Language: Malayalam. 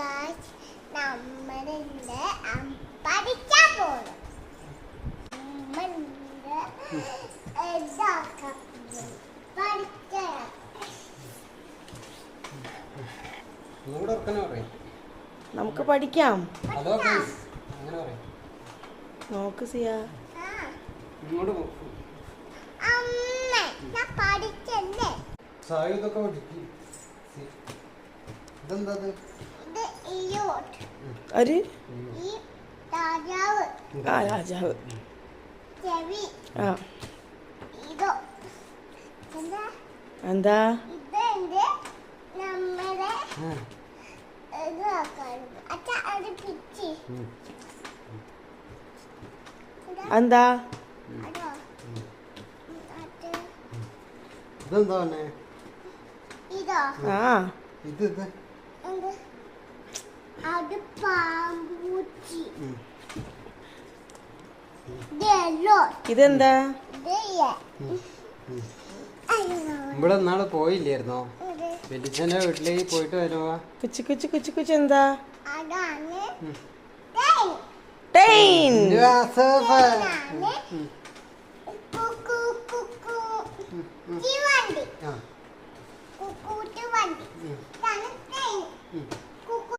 ഗായ്സ് നമ്മളിന്ന് പഠിക്കാൻ പോകുന്നു. നമുക്ക് പഠിക്കാം. നോക്ക് സിയ. രാജാവ്. എന്താ എന്താ ഇതെന്താ? ഇവിടെ നാളെ പോയില്ലായിരുന്നോ? വെലിച്ചന്റെ വീട്ടിലേക്ക് പോയിട്ട് വരുവാ. കുച്ചു കുച്ചു കുച്ചു കുച്ചു എന്താ? അതാണ് ട്രെയിൻ.